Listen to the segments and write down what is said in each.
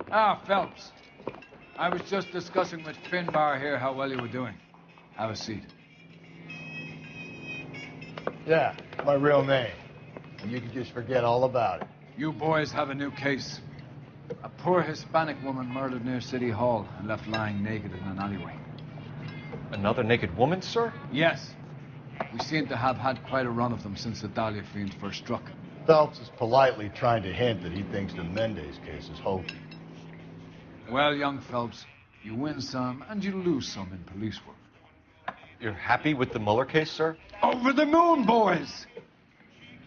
Ah, Phelps. I was just discussing with Finbar here how well you were doing. Have a seat. Yeah, my real name. And you can just forget all about it. You boys have a new case. A poor Hispanic woman murdered near City Hall and left lying naked in an alleyway. Another naked woman, sir? Yes. We seem to have had quite a run of them since the Dahlia fiend first struck. Phelps is politely trying to hint that he thinks the Mendez case is hokey. Well, young Phelps, you win some and you lose some in police work. You're happy with the Mueller case, sir? Over the moon, boys!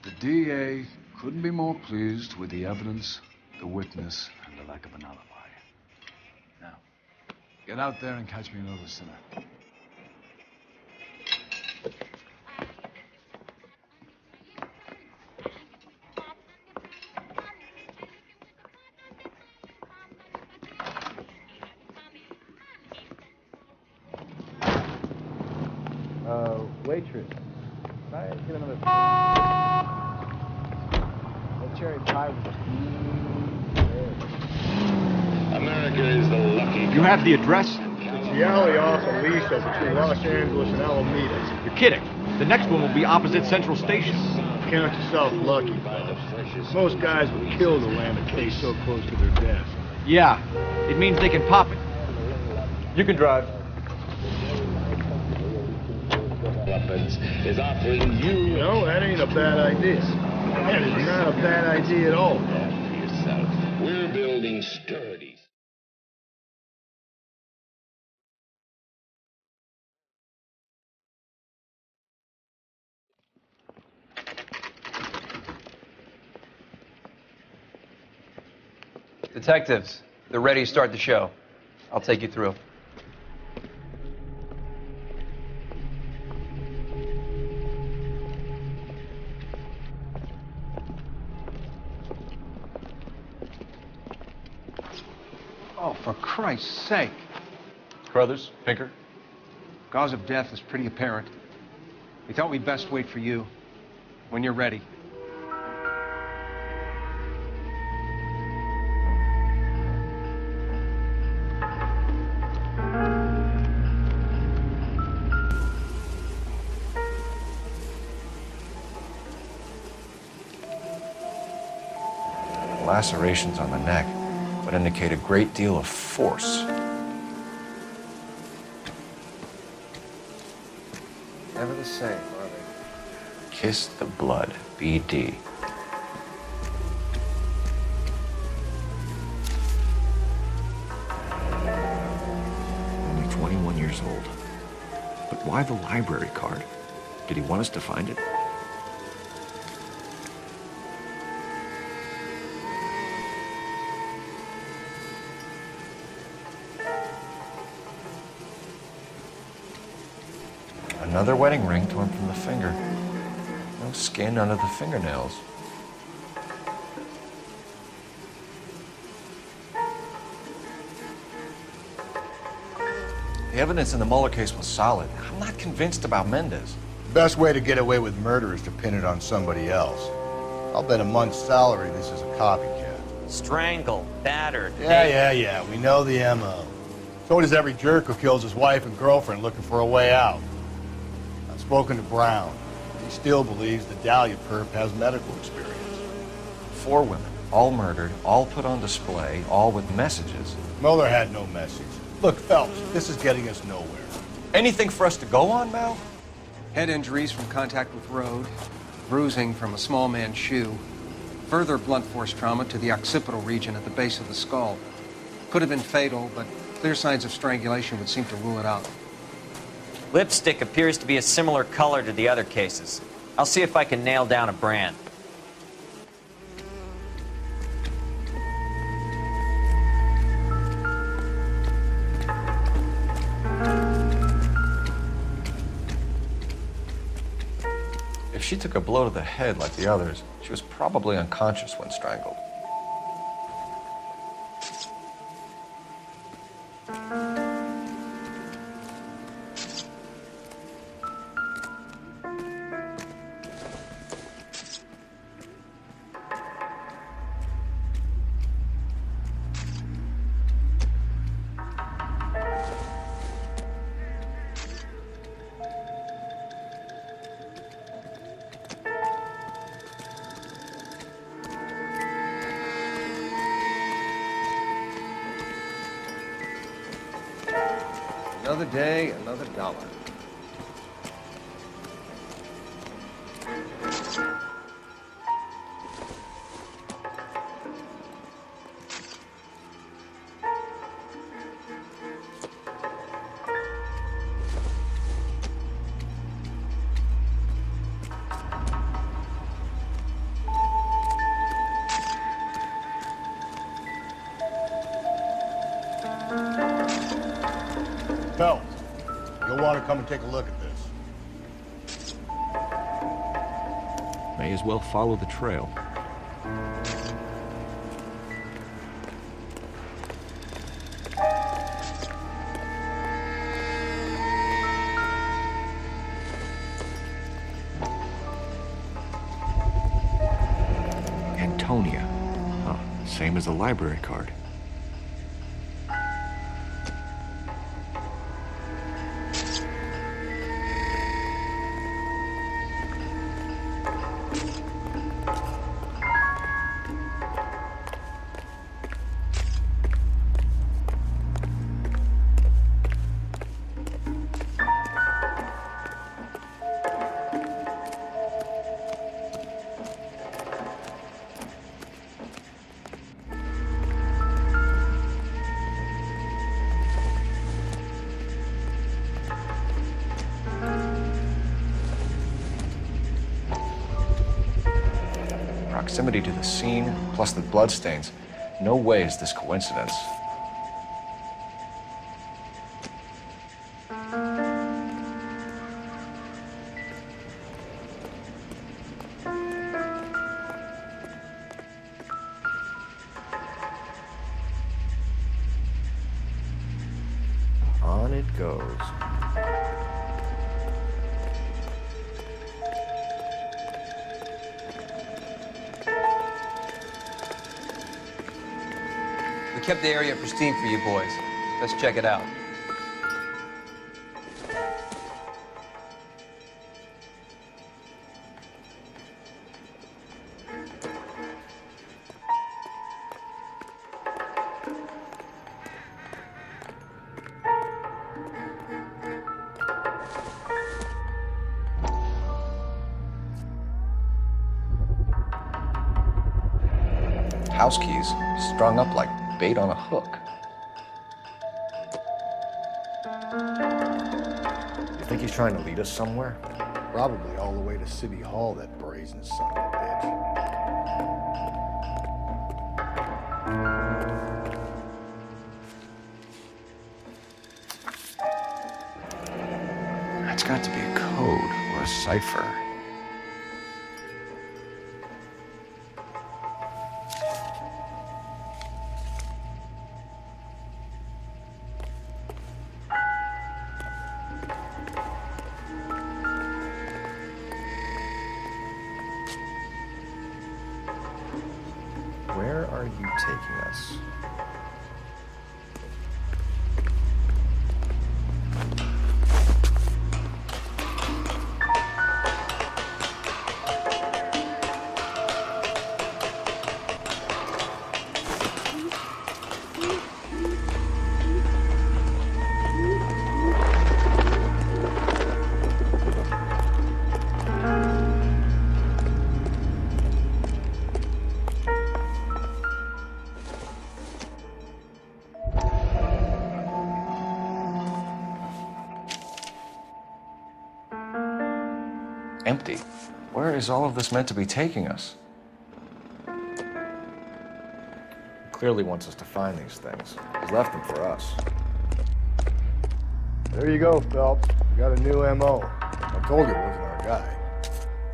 The DA couldn't be more pleased with the evidence, the witness, and the lack of an alibi. Now, get out there and catch me another sinner. Waitress. Can I get another a cherry pie with America is the lucky. You have the address? It's the alley off Aliso between Los Angeles and Alameda. You're kidding. The next one will be opposite Central Station. Count yourself lucky, Phelps. Most guys would kill to land a case so close to their desk. Yeah, it means they can pop it. You can drive. Weapons is offering you. You know, that ain't a bad idea. That is not a bad idea at all. Yourself. We're building sturdy. Detectives, they're ready to start the show. I'll take you through. Oh, for Christ's sake. Carruthers, Pinker. Cause of death is pretty apparent. We thought we'd best wait for you. When you're ready. Lacerations on the neck would indicate a great deal of force. Never the same, are they? Kiss the blood, BD. Only 21 years old. But why the library card? Did he want us to find it? Another wedding ring torn from the finger. No skin under the fingernails. The evidence in the Mueller case was solid. I'm not convinced about Mendez. The best way to get away with murder is to pin it on somebody else. I'll bet a month's salary this is a copycat. Strangled, battered. Yeah. We know the M.O. So does every jerk who kills his wife and girlfriend looking for a way out. I've spoken to Brown. He still believes the Dahlia perp has medical experience. 4 women, all murdered, all put on display, all with messages. Mueller had no message. Look, Phelps, this is getting us nowhere. Anything for us to go on, Mal? Head injuries from contact with road, bruising from a small man's shoe, further blunt force trauma to the occipital region at the base of the skull. Could have been fatal, but clear signs of strangulation would seem to rule it out. Lipstick appears to be a similar color to the other cases. I'll see if I can nail down a brand. If she took a blow to the head like the others, she was probably unconscious when strangled. Another day, another dollar. Fellas, you'll want to come and take a look at this. May as well follow the trail. Antonia. Huh, same as the library card. Proximity to the scene, plus the bloodstains. No way is this coincidence. On it goes. We kept the area pristine for you boys. Let's check it out. House keys strung up like bait on a hook. You think he's trying to lead us somewhere? Probably all the way to City Hall, that brazen son of a bitch. That's got to be a code or a cipher. Where are you taking us? Empty. Where is all of this meant to be taking us? Clearly wants us to find these things. He's left them for us. There you go, Phelps. We got a new M.O. I told you it wasn't our guy.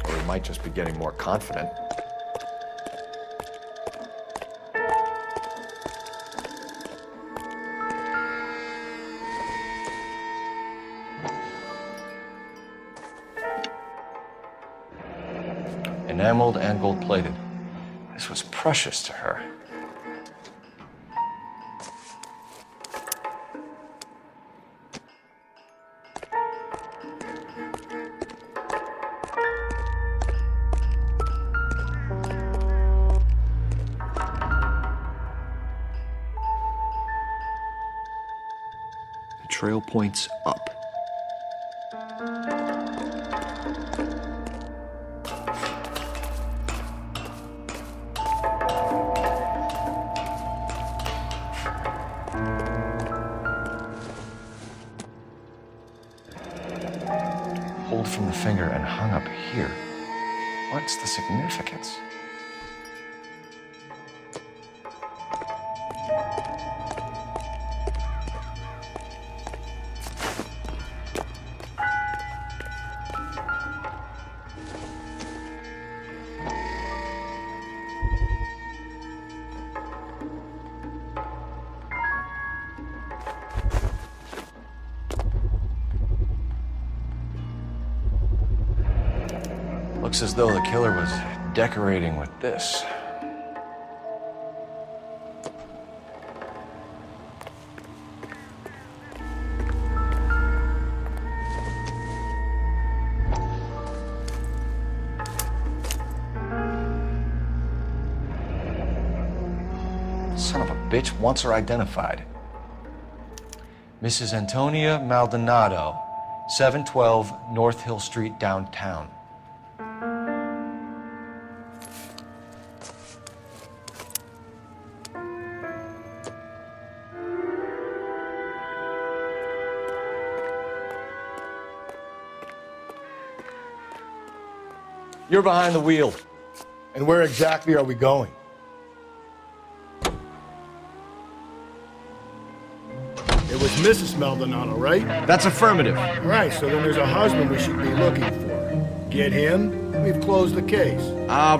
Or he might just be getting more confident. Enameled and gold-plated. This was precious to her. trail points up. Pulled from the finger and hung up here. What's the significance? Looks as though the killer was decorating with this. Son of a bitch wants her identified. Mrs. Antonia Maldonado, 712 North Hill Street, downtown. You're behind the wheel. And where exactly are we going? It was Mrs. Maldonado, right? That's affirmative. Right, so then there's a husband we should be looking for. Get him, we've closed the case.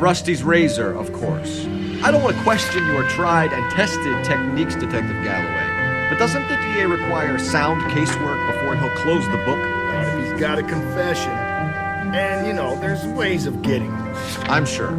Rusty's razor, of course. I don't want to question your tried and tested techniques, Detective Galloway. But doesn't the DA require sound casework before he'll close the book? Not if he's got a confession. And, you know, there's ways of getting them. I'm sure.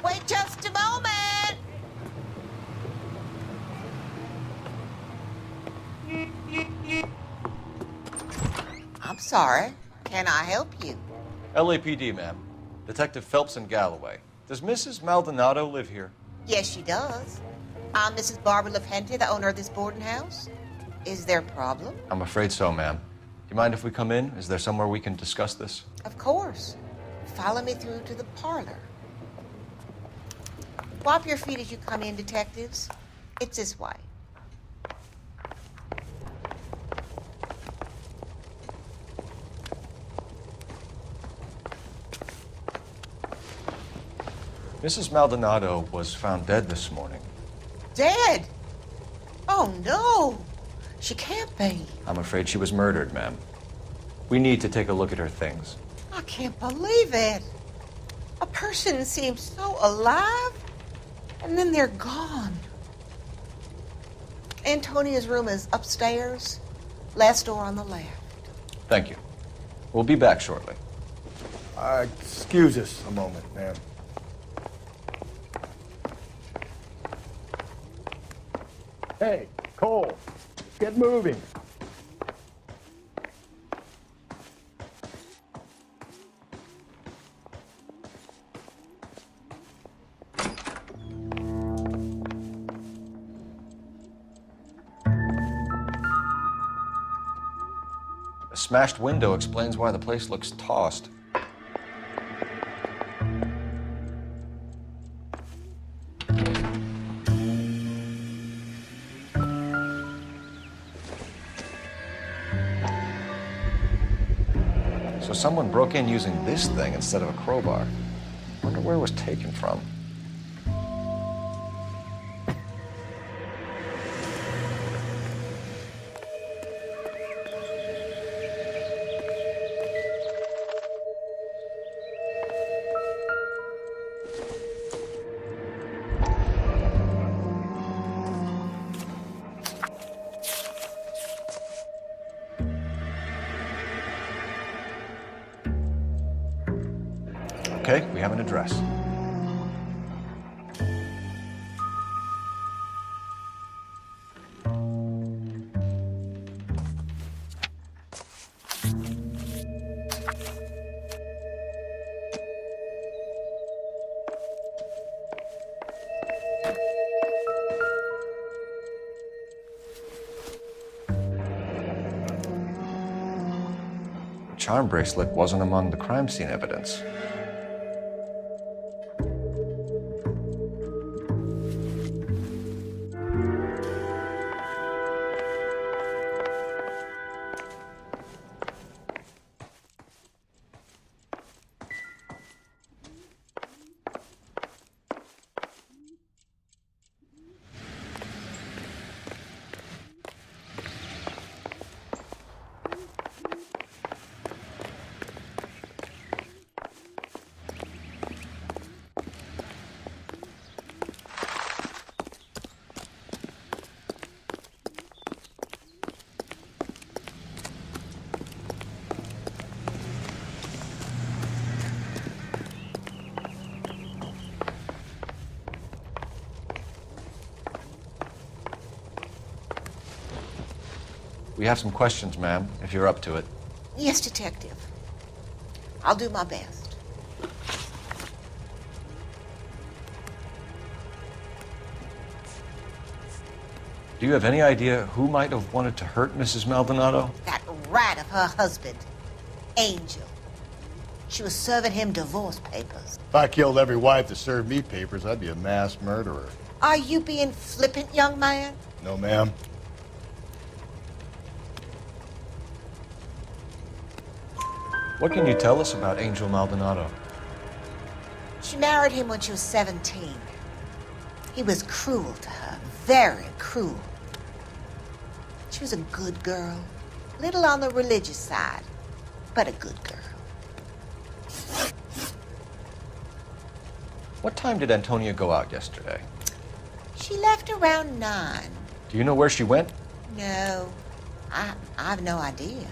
Wait just a moment. I'm sorry. Can I help you? LAPD, ma'am. Detective Phelps and Galloway. Does Mrs. Maldonado live here? Yes, she does. I'm Mrs. Barbara LaPente, the owner of this boarding house. Is there a problem? I'm afraid so, ma'am. Do you mind if we come in? Is there somewhere we can discuss this? Of course. Follow me through to the parlor. Wipe your feet as you come in, detectives. It's this way. Mrs. Maldonado was found dead this morning. Dead? Oh, no. She can't be. I'm afraid she was murdered, ma'am. We need to take a look at her things. I can't believe it. A person seems so alive, and then they're gone. Antonia's room is upstairs, last door on the left. Thank you. We'll be back shortly. Excuse us a moment, ma'am. Hey, Cole, get moving. The smashed window explains why the place looks tossed. So someone broke in using this thing instead of a crowbar. Wonder where it was taken from. Okay, we have an address. The charm bracelet wasn't among the crime scene evidence. We have some questions, ma'am, if you're up to it. Yes, Detective. I'll do my best. Do you have any idea who might have wanted to hurt Mrs. Maldonado? That rat of her husband, Angel. She was serving him divorce papers. If I killed every wife that served me papers, I'd be a mass murderer. Are you being flippant, young man? No, ma'am. What can you tell us about Angel Maldonado? She married him when she was 17. He was cruel to her, very cruel. She was a good girl, little on the religious side, but a good girl. What time did Antonia go out yesterday? She left around 9. Do you know where she went? No, I have no idea.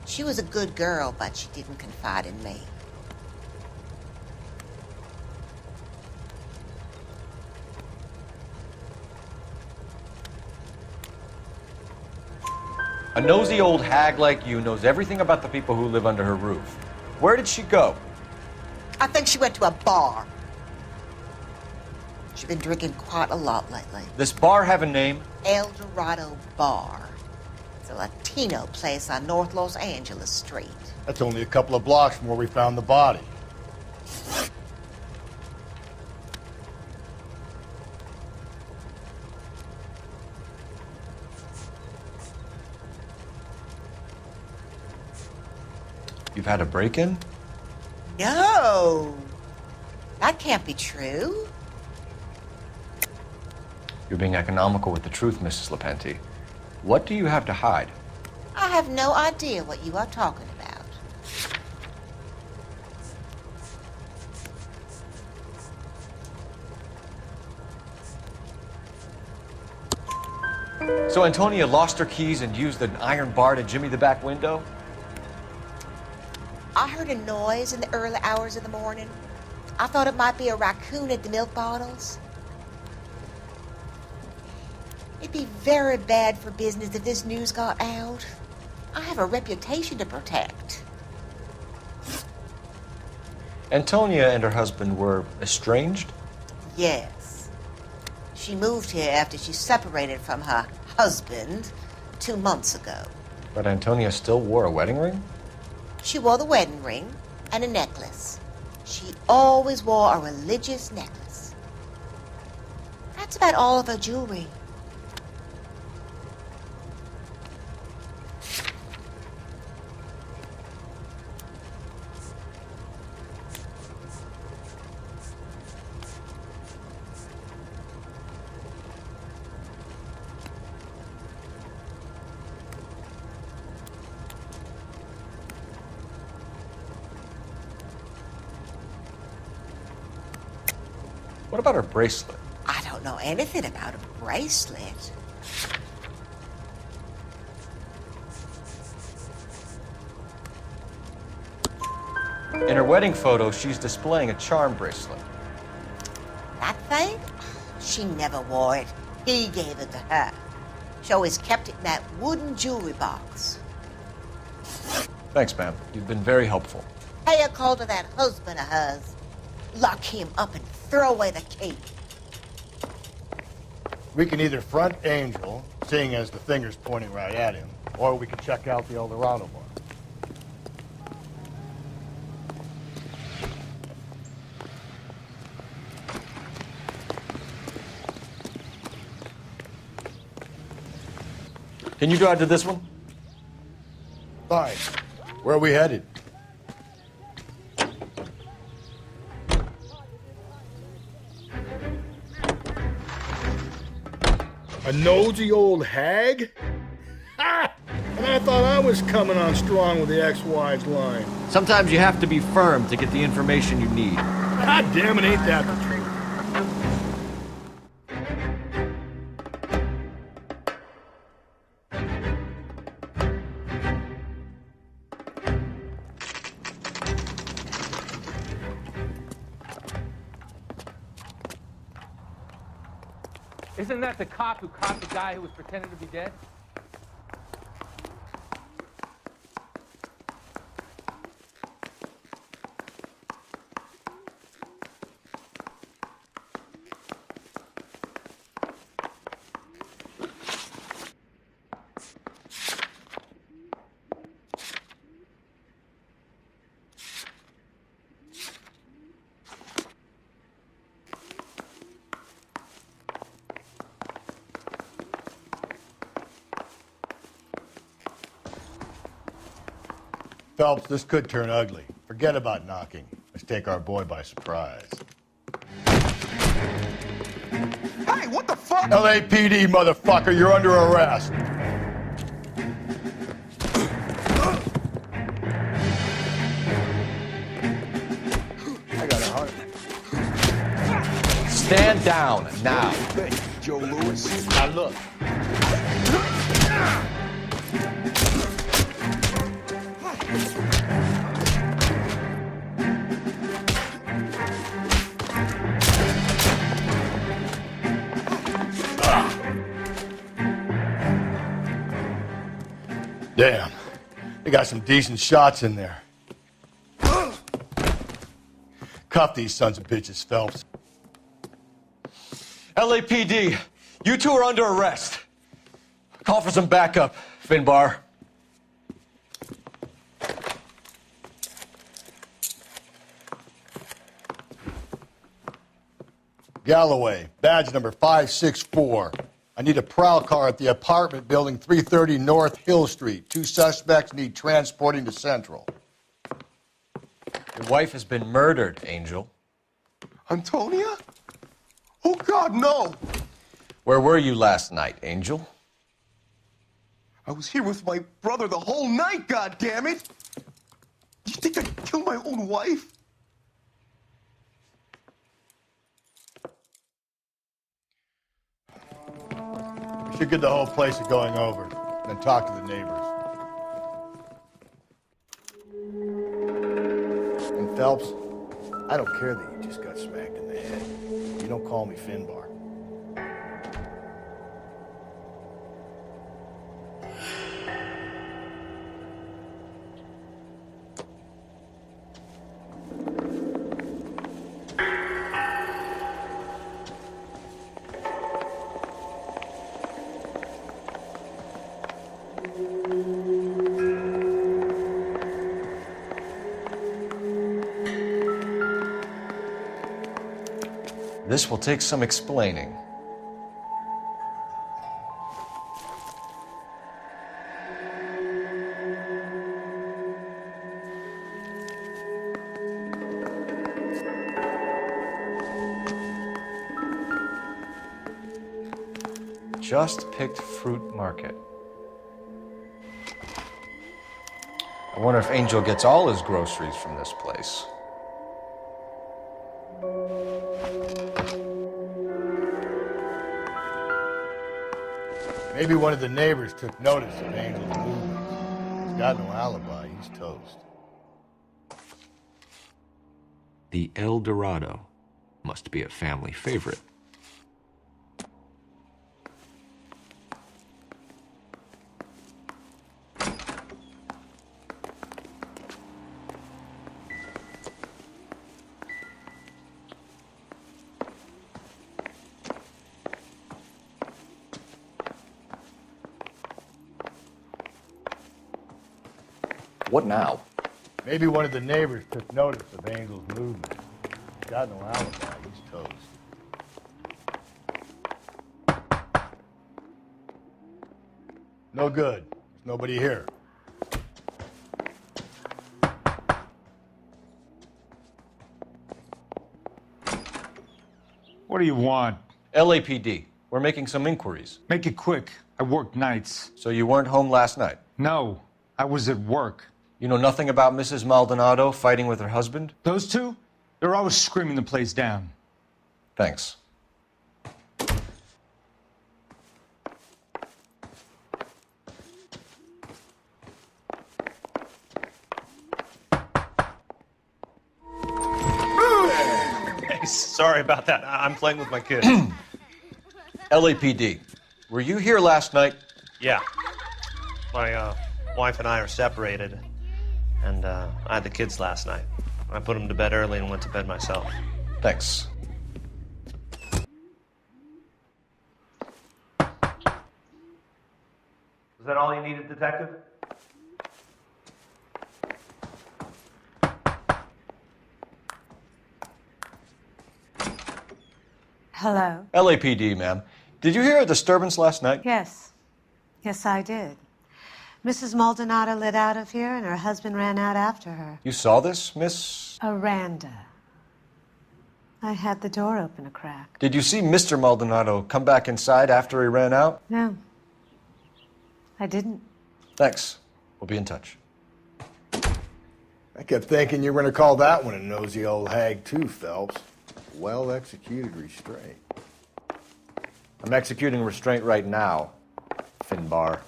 She was a good girl, but she didn't confide in me. A nosy old hag like you knows everything about the people who live under her roof. Where did she go? I think she went to a bar. She's been drinking quite a lot lately. This bar have a name? El Dorado Bar. It's a Latino place on North Los Angeles Street. That's only a couple of blocks from where we found the body. You've had a break-in? No, that can't be true. You're being economical with the truth, Mrs. Lepenti. What do you have to hide? I have no idea what you are talking about. So Antonia lost her keys and used an iron bar to jimmy the back window? I heard a noise in the early hours of the morning. I thought it might be a raccoon at the milk bottles. It'd be very bad for business if this news got out. I have a reputation to protect. Antonia and her husband were estranged? Yes. She moved here after she separated from her husband 2 months ago. But Antonia still wore a wedding ring? She wore the wedding ring and a necklace. She always wore a religious necklace. That's about all of her jewelry. What about her bracelet? I don't know anything about a bracelet. In her wedding photo, she's displaying a charm bracelet. That thing? She never wore it. He gave it to her. She always kept it in that wooden jewelry box. Thanks, ma'am. You've been very helpful. Pay a call to that husband of hers. Lock him up and throw away the key. We can either front Angel, seeing as the finger's pointing right at him, or we can check out the Eldorado bar. Can you drive to this one? Fine. Where are we headed? A nosy old hag? Ha! And I thought I was coming on strong with the ex-wives line. Sometimes you have to be firm to get the information you need. God damn it, ain't that the truth? Isn't that the cop who caught the guy who was pretending to be dead? Phelps, this could turn ugly. Forget about knocking. Let's take our boy by surprise. Hey, what the fuck? LAPD, motherfucker, you're under arrest. I got a heart. Stand down now. Joe Louis. Now look. Damn, they got some decent shots in there. Cuff these sons of bitches, Phelps. LAPD, you two are under arrest. Call for some backup, Finbar. Galloway, badge number 564. I need a prowl car at the apartment building 330 North Hill Street. 2 suspects need transporting to Central. Your wife has been murdered, Angel. Antonia? Oh, God, no! Where were you last night, Angel? I was here with my brother the whole night, goddammit! You think I'd kill my own wife? We should get the whole place a going over, then talk to the neighbors. And Phelps, I don't care that you just got smacked in the head. You don't call me Finbar. This will take some explaining. Just picked fruit market. I wonder if Angel gets all his groceries from this place. Maybe one of the neighbors took notice of Angel's movements. He's got no alibi. He's toast. The El Dorado must be a family favorite. What now? Maybe one of the neighbors took notice of Angel's movements. He's got no alibi. He's toast. No good. There's nobody here. What do you want? LAPD. We're making some inquiries. Make it quick. I work nights. So you weren't home last night? No, I was at work. You know nothing about Mrs. Maldonado fighting with her husband? Those two? They're always screaming the place down. Thanks. Hey, sorry about that. I'm playing with my kid. LAPD. Were you here last night? Yeah. My wife and I are separated, and I had the kids last night. I put them to bed early and went to bed myself. Thanks. Is that all you needed, Detective? Hello? LAPD, ma'am. Did you hear a disturbance last night? Yes. Yes, I did. Mrs. Maldonado lit out of here, and her husband ran out after her. You saw this, Miss? Aranda. I had the door open a crack. Did you see Mr. Maldonado come back inside after he ran out? No. I didn't. Thanks. We'll be in touch. I kept thinking you were going to call that one a nosy old hag, too, Phelps. Well-executed restraint. I'm executing restraint right now, Finbar.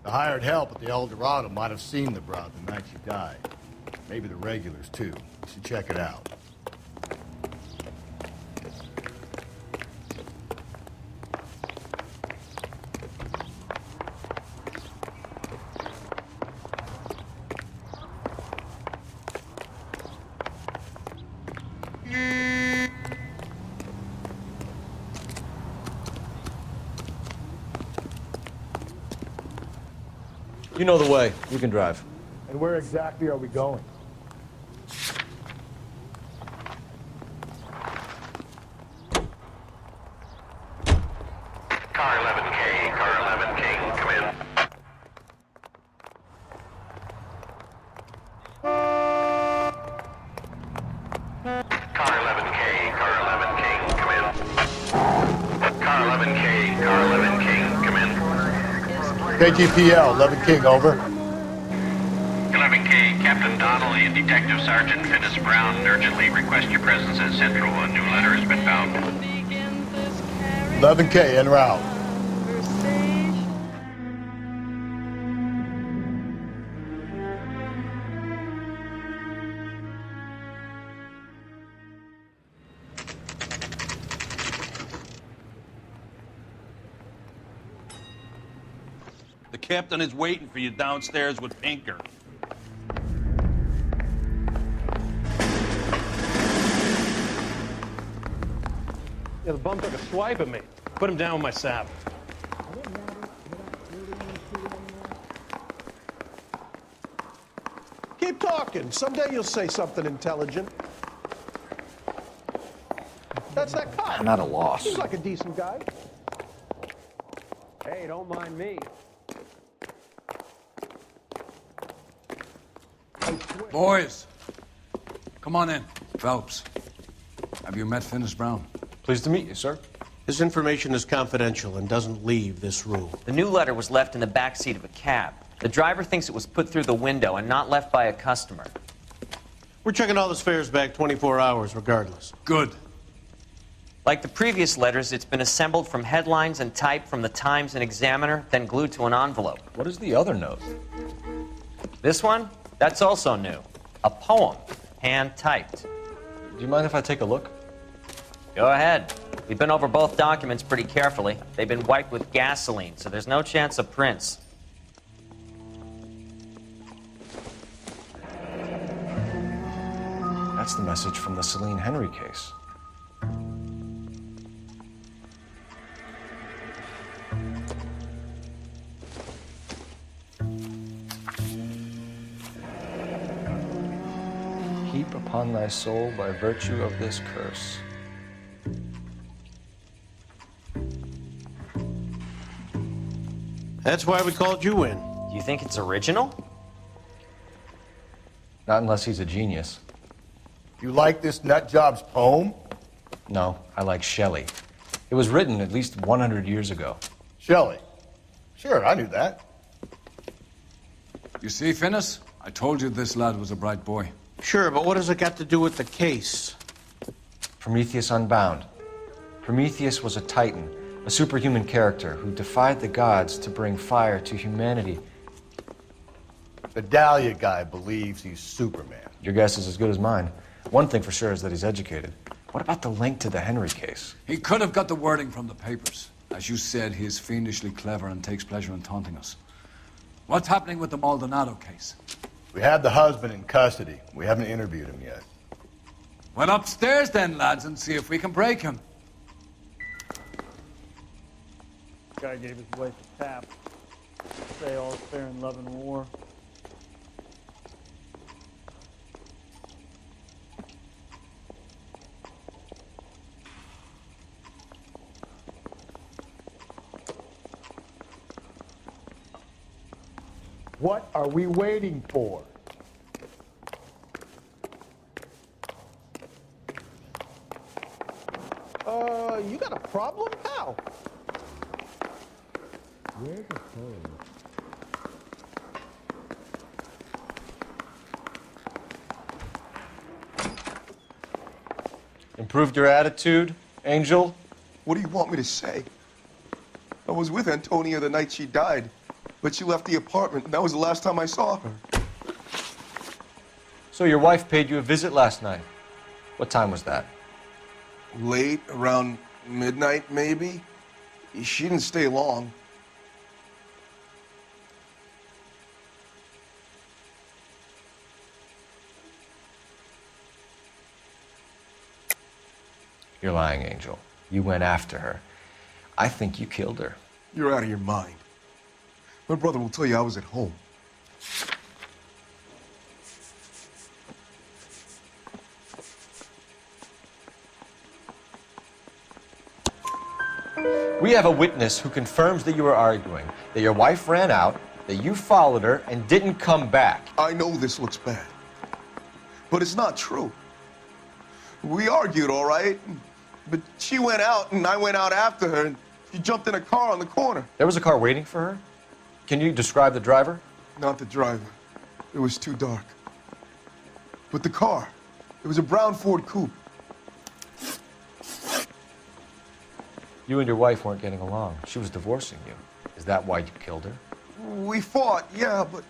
The hired help at the El Dorado might have seen the broad the night she died. Maybe the regulars, too. You should check it out. You know the way. You can drive. And where exactly are we going? Car 11K, car 11K, come in. Car 11K, car 11K, come in. Car 11K, car 11K, come in. KGPL, 11 King, over. 11K, Captain Donnelly and Detective Sergeant Finnis Brown urgently request your presence at Central. A new letter has been found. 11K, en route. The captain is waiting for you downstairs with Pinker. Yeah, the bum took a swipe at me. Put him down with my sap. Keep talking. Someday you'll say something intelligent. That's that cop. I'm at a loss. Seems like a decent guy. Hey, don't mind me. Boys, come on in. Phelps, have you met Finis Brown? Pleased to meet you, sir. This information is confidential and doesn't leave this room. The new letter was left in the back seat of a cab. The driver thinks it was put through the window and not left by a customer. We're checking all this fares back 24 hours regardless. Good. Like the previous letters, it's been assembled from headlines and typed from the Times and Examiner, then glued to an envelope. What is the other note? This one? That's also new. A poem, hand-typed. Do you mind if I take a look? Go ahead. We've been over both documents pretty carefully. They've been wiped with gasoline, so there's no chance of prints. That's the message from the Celine Henry case. Heap upon thy soul by virtue of this curse. That's why we called you in. Do you think it's original? Not unless he's a genius. You like this nutjob's poem? No, I like Shelley. It was written at least 100 years ago. Shelley? Sure, I knew that. You see, Finis? I told you this lad was a bright boy. Sure, but what has it got to do with the case? Prometheus Unbound. Prometheus was a titan, a superhuman character who defied the gods to bring fire to humanity. The Dahlia guy believes he's Superman. Your guess is as good as mine. One thing for sure is that he's educated. What about the link to the Henry case? He could have got the wording from the papers. As you said, he is fiendishly clever and takes pleasure in taunting us. What's happening with the Maldonado case? We have the husband in custody. We haven't interviewed him yet. Well, upstairs then, lads, and see if we can break him. Guy gave his wife a tap. Say all's fair in love and war. What are we waiting for? You got a problem, pal? Where's the phone? Improved your attitude, Angel? What do you want me to say? I was with Antonia the night she died, but she left the apartment, and that was the last time I saw her. So your wife paid you a visit last night. What time was that? Late, around midnight, maybe. She didn't stay long. You're lying, Angel. You went after her. I think you killed her. You're out of your mind. My brother will tell you I was at home. We have a witness who confirms that you were arguing, that your wife ran out, that you followed her, and didn't come back. I know this looks bad, but it's not true. We argued, all right, but she went out and I went out after her, and she jumped in a car on the corner. There was a car waiting for her? Can you describe the driver? Not the driver. It was too dark. But the car, it was a brown Ford coupe. You and your wife weren't getting along. She was divorcing you. Is that why you killed her? We fought, yeah, but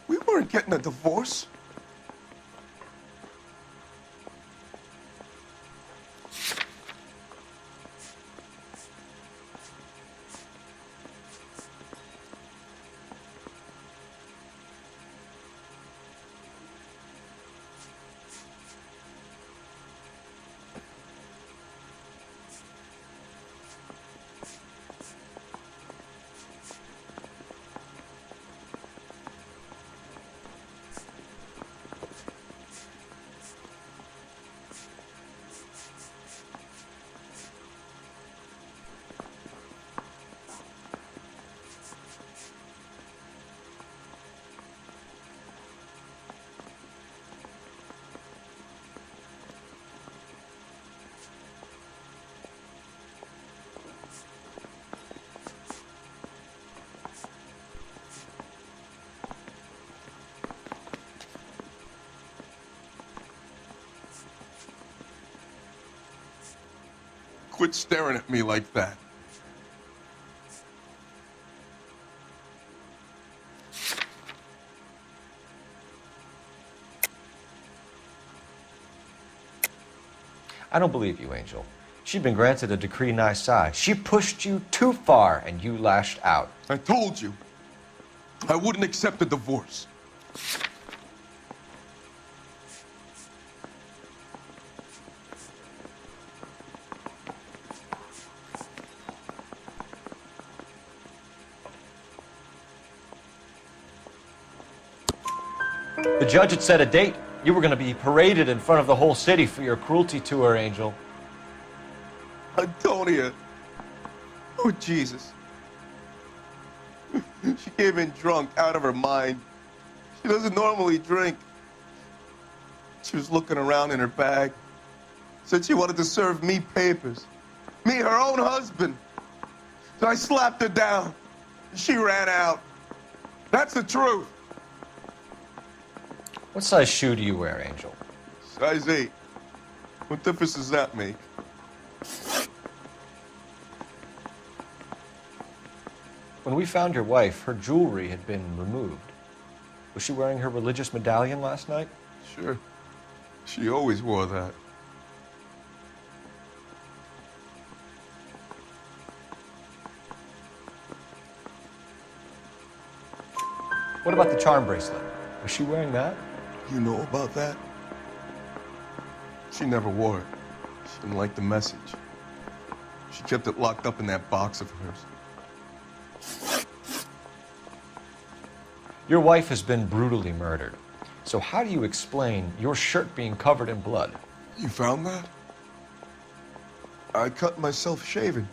we weren't getting a divorce. Quit staring at me like that. I don't believe you, Angel. She'd been granted a decree nisi. She pushed you too far, and you lashed out. I told you, I wouldn't accept a divorce. The judge had set a date. You were going to be paraded in front of the whole city for your cruelty to her, Angel. Antonia. Oh, Jesus. She came in drunk, out of her mind. She doesn't normally drink. She was looking around in her bag. Said she wanted to serve me papers. Me, her own husband. So I slapped her down. She ran out. That's the truth. What size shoe do you wear, Angel? Size 8. What difference does that make? When we found your wife, her jewelry had been removed. Was she wearing her religious medallion last night? Sure. She always wore that. What about the charm bracelet? Was she wearing that? You know about that? She never wore it. She didn't like the message. She kept it locked up in that box of hers. Your wife has been brutally murdered. So how do you explain your shirt being covered in blood? You found that? I cut myself shaving.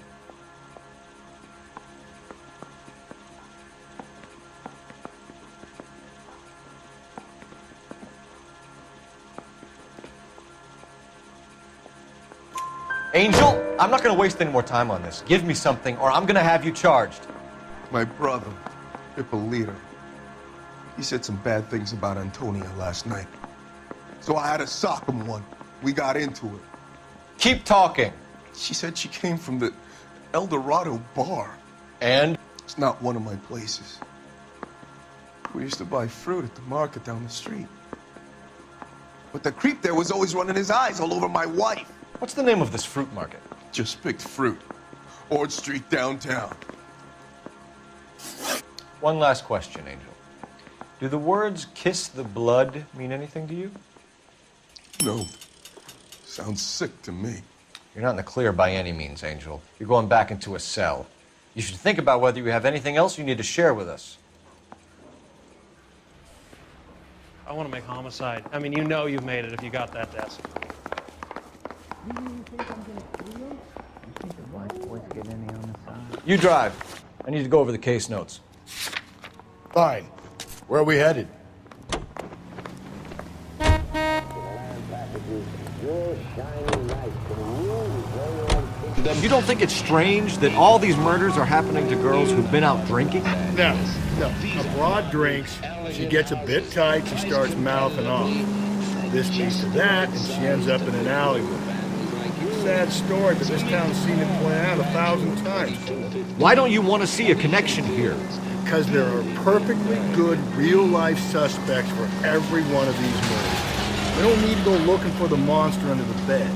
Angel, I'm not going to waste any more time on this. Give me something or I'm going to have you charged. My brother, Ippolito, he said some bad things about Antonia last night. So I had to sock him one. We got into it. Keep talking. She said she came from the El Dorado bar. And? It's not one of my places. We used to buy fruit at the market down the street. But the creep there was always running his eyes all over my wife. What's the name of this fruit market? Just picked fruit. Ord Street downtown. One last question, Angel. Do the words kiss the blood mean anything to you? No. Sounds sick to me. You're not in the clear by any means, Angel. You're going back into a cell. You should think about whether you have anything else you need to share with us. I want to make homicide. I mean, you know you've made it if you got that desk. You drive. I need to go over the case notes. Fine. Where are we headed? You don't think it's strange that all these murders are happening to girls who've been out drinking? No. A broad drinks, she gets a bit tight, she starts mouthing off. This leads to that, and she ends up in an alleyway. Sad story, but this town's seen it play out 1,000 times. Why don't you want to see a connection here? Because there are perfectly good real-life suspects for every one of these murders. We don't need to go looking for the monster under the bed.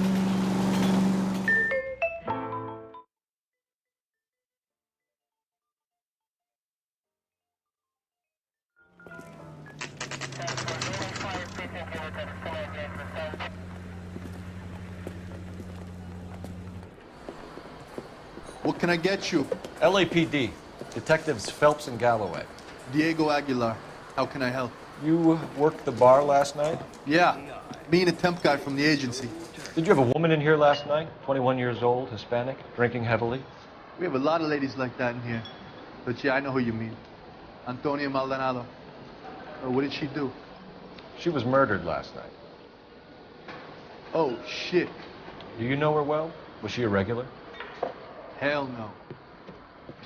What can I get you? LAPD. Detectives Phelps and Galloway. Diego Aguilar. How can I help? You worked the bar last night? Yeah. Me and a temp guy from the agency. Did you have a woman in here last night? 21 years old, Hispanic, drinking heavily? We have a lot of ladies like that in here. But yeah, I know who you mean. Antonia Maldonado. What did she do? She was murdered last night. Oh, shit. Do you know her well? Was she a regular? Hell no.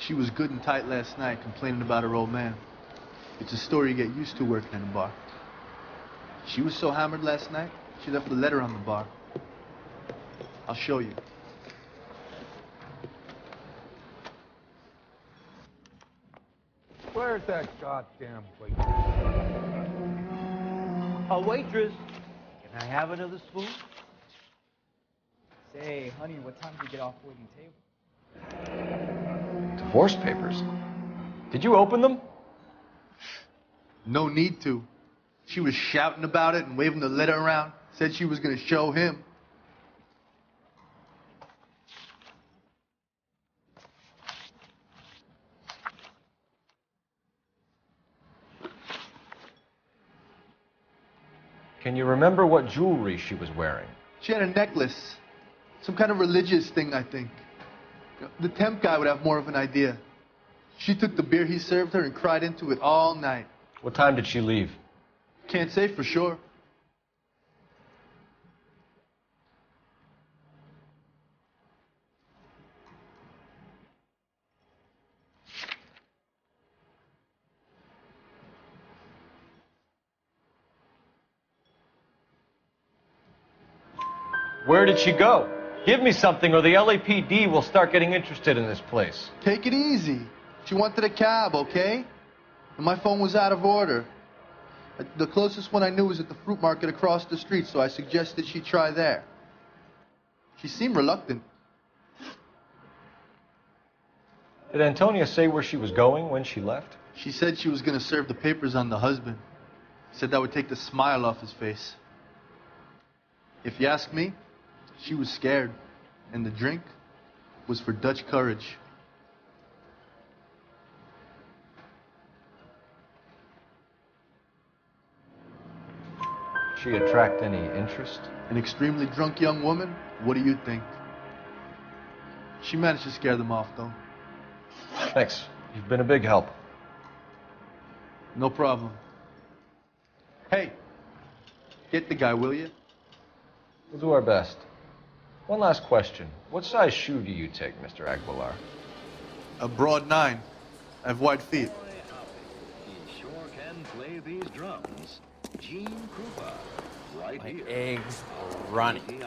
She was good and tight last night, complaining about her old man. It's a story you get used to working in a bar. She was so hammered last night, she left a letter on the bar. I'll show you. Where's that goddamn waitress? A waitress. Can I have another spoon? Say, honey, what time did you get off waiting table? Divorce papers? Did you open them? No need to. She was shouting about it and waving the letter around. Said she was going to show him. Can you remember what jewelry she was wearing? She had a necklace. Some kind of religious thing, I think. The temp guy would have more of an idea. She took the beer he served her and cried into it all night. What time did she leave? Can't say for sure. Where did she go? Give me something or the LAPD will start getting interested in this place. Take it easy. She wanted a cab, okay? And my phone was out of order. The closest one I knew was at the fruit market across the street, so I suggested she try there. She seemed reluctant. Did Antonia say where she was going when she left? She said she was going to serve the papers on the husband. Said that would take the smile off his face. If you ask me, she was scared, and the drink was for Dutch courage. She attract any interest? An extremely drunk young woman? What do you think? She managed to scare them off, though. Thanks. You've been a big help. No problem. Hey, get the guy, will you? We'll do our best. One last question. What size shoe do you take, Mr. Aguilar? A broad 9. I have wide feet. He sure can play these drums. Gene Krupa, right My here. eggs are running.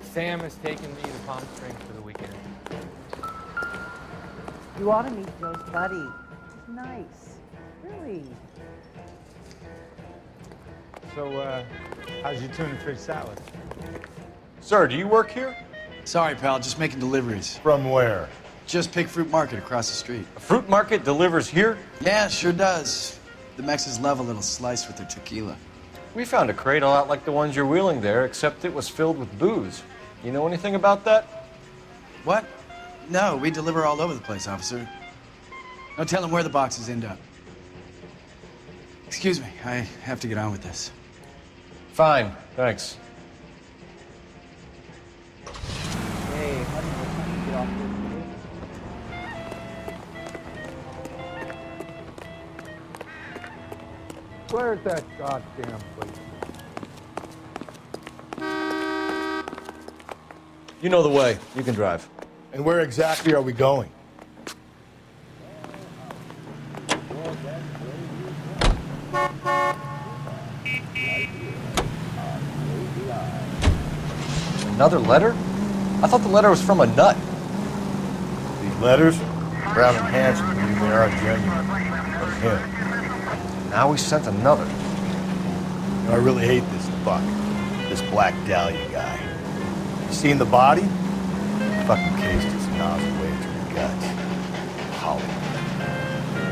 Sam has taken me to Palm Springs for the weekend. You ought to meet Joe's buddy. He's nice. Really. So, how's your tuna fish salad? Sir, do you work here? Sorry, pal, just making deliveries. From where? Just Pig Fruit Market across the street. A fruit market delivers here? Yeah, sure does. The Mexes love a little slice with their tequila. We found a crate a lot like the ones you're wheeling there, except it was filled with booze. You know anything about that? What? No, we deliver all over the place, officer. No telling where the boxes end up. Excuse me, I have to get on with this. Fine, thanks. Hey, honey, what time did you get off waiting table? Where's that goddamn waitress? You know the way. You can drive. And where exactly are we going? Another letter? I thought the letter was from a nut. These letters, Brown and Hanson believe they are genuine. From him. Now we sent another. You know, I really hate this fuck. This Black Dahlia guy. You seen the body? Fucking cased his nozzle way through the guts. Hollywood.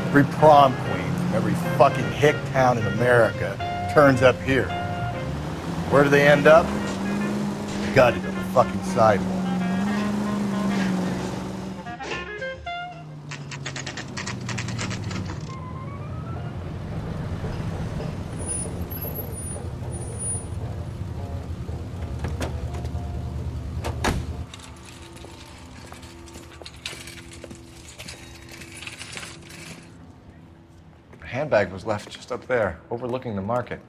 Every prom queen from every fucking hick town in America turns up here. Where do they end up? Gutted on the fucking sidewalk. The handbag was left just up there, overlooking the market.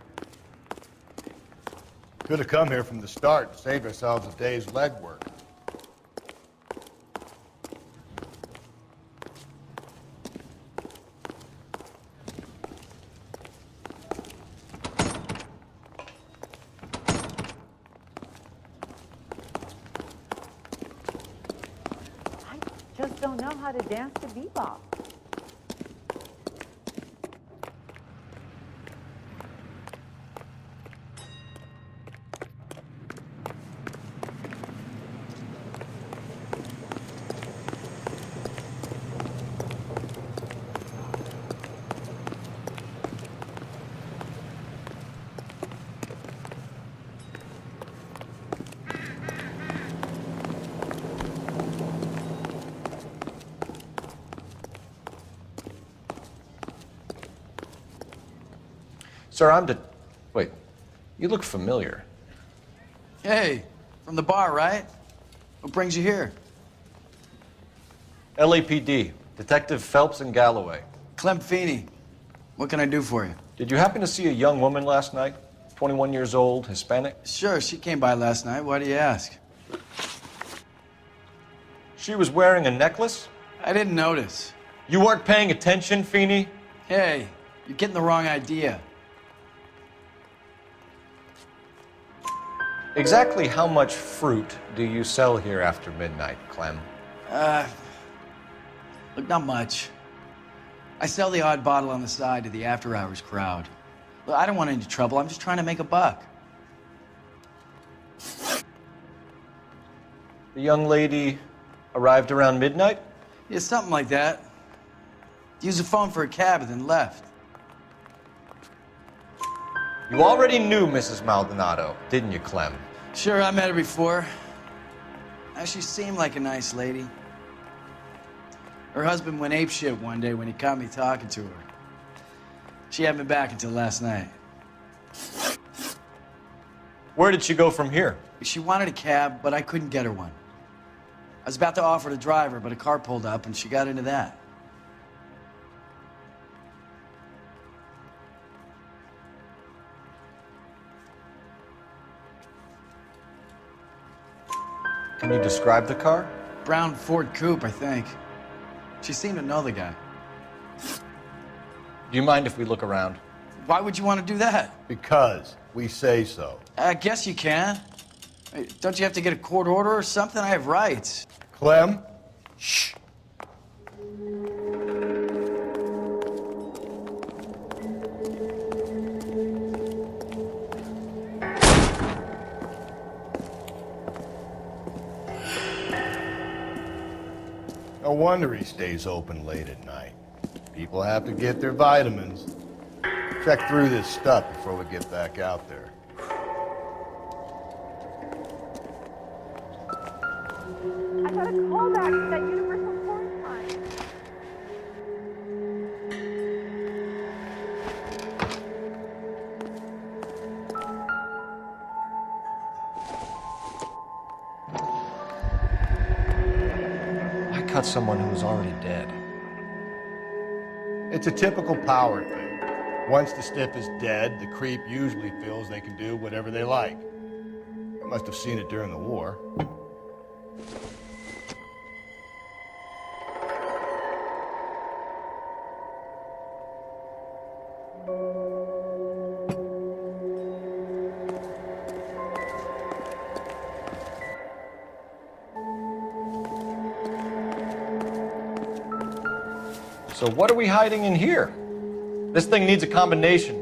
Could have come here from the start and saved ourselves a day's legwork. just don't know how to dance to bebop. Sir, Wait, you look familiar. Hey, from the bar, right? What brings you here? LAPD, Detective Phelps and Galloway. Clem Feeney. What can I do for you? Did you happen to see a young woman last night? 21 years old, Hispanic? Sure, she came by last night. Why do you ask? She was wearing a necklace? I didn't notice. You weren't paying attention, Feeney? Hey, you're getting the wrong idea. Exactly how much fruit do you sell here after midnight, Clem? Look, not much. I sell the odd bottle on the side to the after-hours crowd. Look, I don't want any trouble. I'm just trying to make a buck. The young lady arrived around midnight? Yeah, something like that. Used the phone for a cab and then left. You already knew Mrs. Maldonado, didn't you, Clem? Sure, I met her before. She seemed like a nice lady. Her husband went apeshit one day when he caught me talking to her. She hadn't been back until last night. Where did she go from here? She wanted a cab, but I couldn't get her one. I was about to offer to drive her, but a car pulled up and she got into that. Can you describe the car? Brown Ford Coupe, I think. She seemed to know the guy. Do you mind if we look around? Why would you want to do that? Because we say so. I guess you can. Hey, don't you have to get a court order or something? I have rights. Clem? Shh. No wonder he stays open late at night. People have to get their vitamins. Check through this stuff before we get back out there. I got a call back to that Universal Force line. Why cut someone who was already dead? It's a typical power thing. Once the stiff is dead, the creep usually feels they can do whatever they like. You must have seen it during the war. So what are we hiding in here? This thing needs a combination.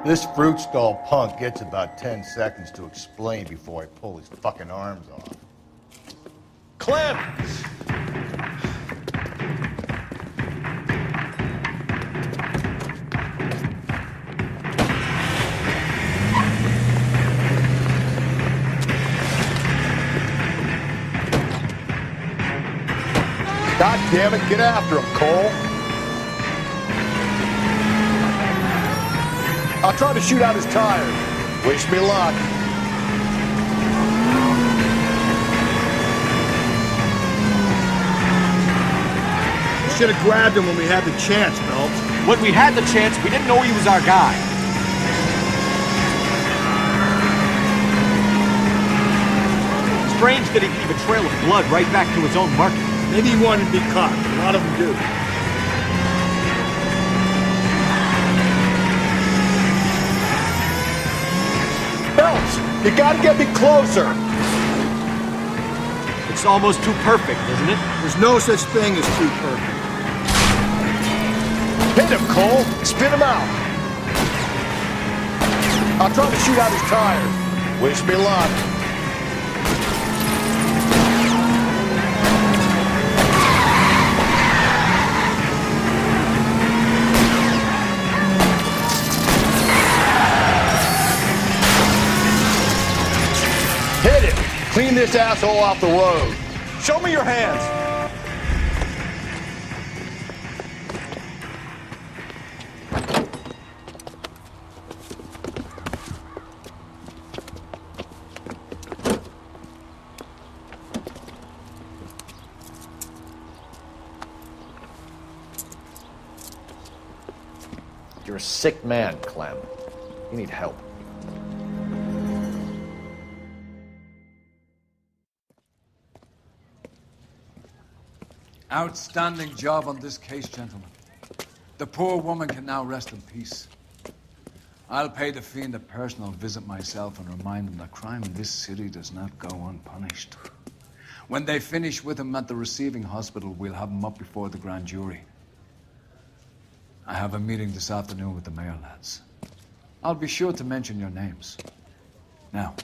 This fruit stall punk gets about 10 seconds to explain before I pull his fucking arms off. Clem! God damn it, get after him, Cole. I'll try to shoot out his tires. Wish me luck. We should have grabbed him when we had the chance, Belt. When we had the chance, we didn't know he was our guy. Strange that he'd leave a trail of blood right back to his own market. Maybe he wanted to be caught. A lot of them do. Belts, you gotta get me closer. It's almost too perfect, isn't it? There's no such thing as too perfect. Hit him, Cole. Spin him out. I'll try to shoot out his tires. Wish me luck. Hit him. Clean this asshole off the road. Show me your hands. You're a sick man, Clem. You need help. Outstanding job on this case, gentlemen. The poor woman can now rest in peace. I'll pay the fiend a personal visit myself and remind him that crime in this city does not go unpunished. When they finish with him at the receiving hospital, we'll have him up before the grand jury. I have a meeting this afternoon with the mayor lads. I'll be sure to mention your names. Now,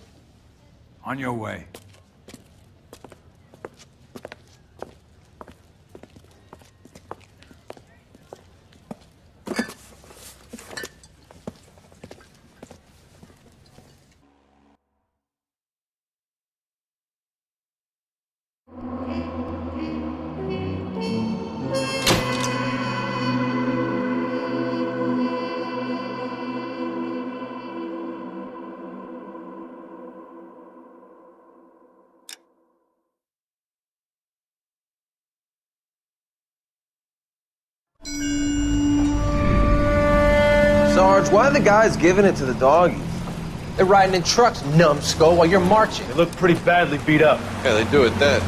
on your way. Sarge, why are the guys giving it to the doggies? They're riding in trucks, numbskull, while you're marching. They look pretty badly beat up. Yeah, they do at that.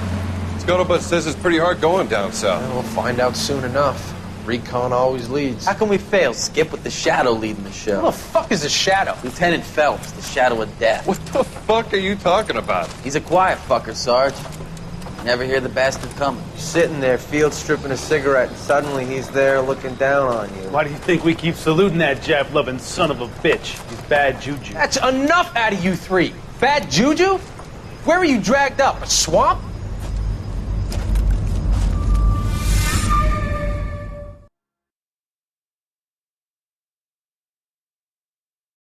Scuttlebutt says it's pretty hard going down south. We'll find out soon enough. Recon always leads. How can we fail? Skip with the Shadow leading the show. Who the fuck is the Shadow? Lieutenant Phelps, the Shadow of Death. What the fuck are you talking about? He's a quiet fucker, Sarge. Never hear the bastard coming. You're sitting there, field stripping a cigarette, and suddenly he's there looking down on you. Why do you think we keep saluting that Jap-loving son of a bitch? He's bad juju. That's enough out of you three. Bad juju? Where were you dragged up? A swamp?